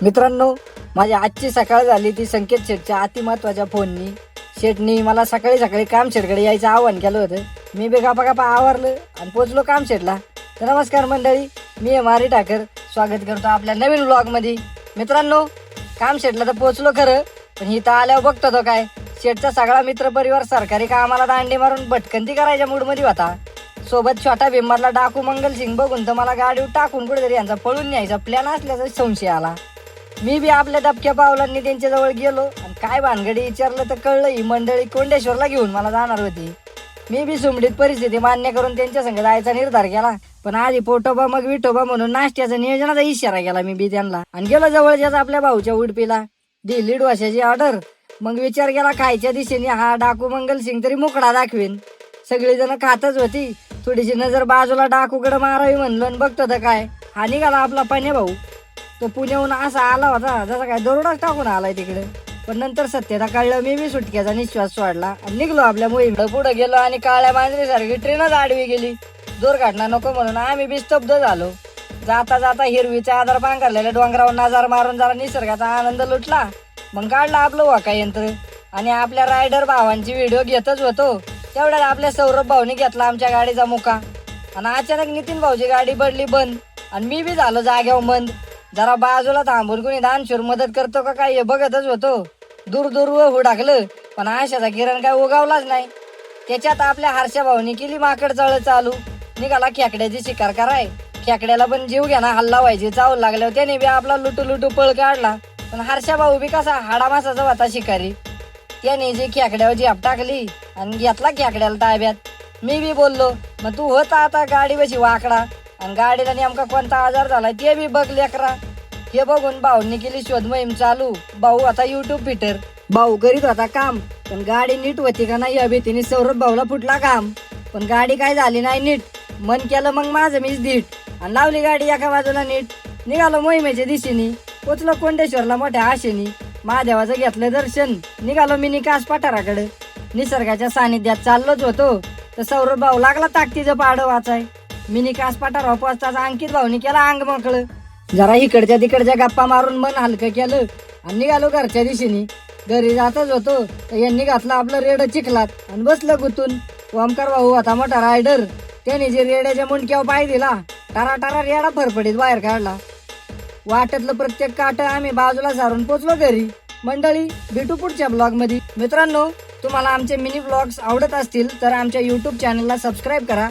मित्रांनो, माझी आजची सकाळ झाली ती संकेत शेठच्या अति महत्वाच्या फोननी. शेठनी मला सकाळी सकाळी काम शेठकडे यायचं आवाहन केलं होतं. मी बी गपा आवरलं आणि पोचलो काम शेठला. तर नमस्कार मंडळी, मी आहे मारी ठाकर. स्वागत करतो आपल्या नवीन व्लॉगमध्ये. मित्रांनो, काम शेठला तर पोचलो खरं, पण इथं आल्यावर बघतो तो काय शेठचा सगळा मित्र परिवार सरकारी कामाला दांडी मारून भटकंती करायच्या मूडमध्ये होता. सोबत छोटा भीममधला डाकू मंगलसिंग बघून तर मला गाडीवर टाकून कुठेतरी यांचा पळून न्यायचा प्लॅन असल्याचा संशय आला. मी बी आपल्या दबक्या पावलांनी त्यांच्या जवळ गेलो आणि काय भानगडी विचारलं तर कळलं ही मंडळी कोंडेश्वरला घेऊन मला जाणार होती. मी बी सुमडीत परिस्थिती मान्य करून त्यांच्या संग जायचा निर्धार केला. पण आधी पोटोबा मग विठोबा म्हणून नाश्त्याचा नियोजनाचा इशारा केला मी बी त्यांना आणि गेलो जवळच्याच आपल्या भाऊच्या उडपीला. दिली डोशाची ऑर्डर. मग विचार केला खायच्या दिशेने हा डाकू मंगलसिंग तरी मुकडा दाखवेन. सगळीजण खातच होती. थोडीशी नजर बाजूला डाकूकडे मारावी म्हणलो आणि बघतो तर काय हा निघाला आपला पाण्या भाऊ. तो पुण्याहून असा आला होता जसा काय दरोडाच टाकून आलाय तिकडे. पण नंतर सत्यता कळलं. मी बी सुटक्याचा निश्वास सोडला आणि निघलो आपल्या मोहीम पुढे गेलो आणि काळ्या मांजरीसारखी ट्रेनच आडवी गेली. दुर्घटना नको म्हणून आम्ही बी स्तब्ध झालो. जाता जाता हिरवीचा आधार पांघरलेल्या डोंगरावर नजार मारून जरा निसर्गाचा आनंद लुटला. मग काढला आपलं वाका यंत्र आणि आपल्या रायडर भावांची व्हिडिओ घेतच होतो. तेवढ्यात आपल्या सौरभ भाऊनी घेतला आमच्या गाडीचा मुका आणि अचानक नितीन भाऊची गाडी पडली बंद आणि मी बी झालो जाग्यावर मंद. जरा बाजूला थांबून कोणी दानशूर मदत करतो का काय हे बघतच होतो. दूर दूर हुडाकलं पण आशाचा किरण काय उगावलाच नाही. त्याच्यात आपल्या हर्षा भाऊनी केली माकड चाळ चालू. निघाला खेकड्याची शिकार कराय. खेकड्याला पण जीव घ्या ना हल्ला व्हायची चावल लागल्यावर त्याने बी आपला लुटू पळ काढला. पण हर्षा भाऊ बी कसा हाडामासाचा होता शिकारी. त्याने जी खेकड्यावर झेप टाकली आणि घेतला खेकड्याला ताब्यात. मी बी बोललो मग तू होता आता गाडी बशी वाकडा आणि गाडीला नेमका कोणता आजार झालाय ते बी बघ लेकरा. हे बघून भाऊंनी केली शोध मोहीम चालू. भाऊ आता युट्यूब फिटर. भाऊ करीत होता काम पण गाडी नीट होती का नाही या भीतीने सौरभ भाऊला फुटला काम. पण गाडी काय झाली नाही नीट. मन केलं मग माझं मीच धीट आणि लावली गाडी एका बाजूला नीट. निघालो मोहिमेच्या दिशेने. पोचलो कोंडेश्वरला मोठ्या आशेने. महादेवाचं घेतलं दर्शन. निघालो मिनी कास पठाराकडे. निसर्गाच्या सानिध्यात चाललोच होतो तर सौरभ भाऊ लागला ताकदीचं पाडं वाचाय. मिनी कास पठारावर पोचताच अंकित भाऊनी केला अंग मोकळं. जरा इकडच्या तिकडच्या गप्पा मारून मन हलकं केलं आणि निघालो घरच्या दिशेने. घरी जातच होतो तर यांनी घातलं आपलं रेड चिखलात आणि बसलं गुतून. ओमकार भाऊ होता मोठा रायडर. त्याने जे रेड्याच्या मुंडक्यावर पाय दिला टारा रेडा फरफडीत बाहेर काढला. वाटतलं प्रत्येक काट आम्ही बाजूला सारून पोचलो घरी. मंडळी, भेटू पुढच्या ब्लॉग मध्ये. मित्रांनो, तुम्हाला आमचे मिनी ब्लॉग्स आवडत असतील तर आमच्या युट्यूब चॅनलला सबस्क्राईब करा.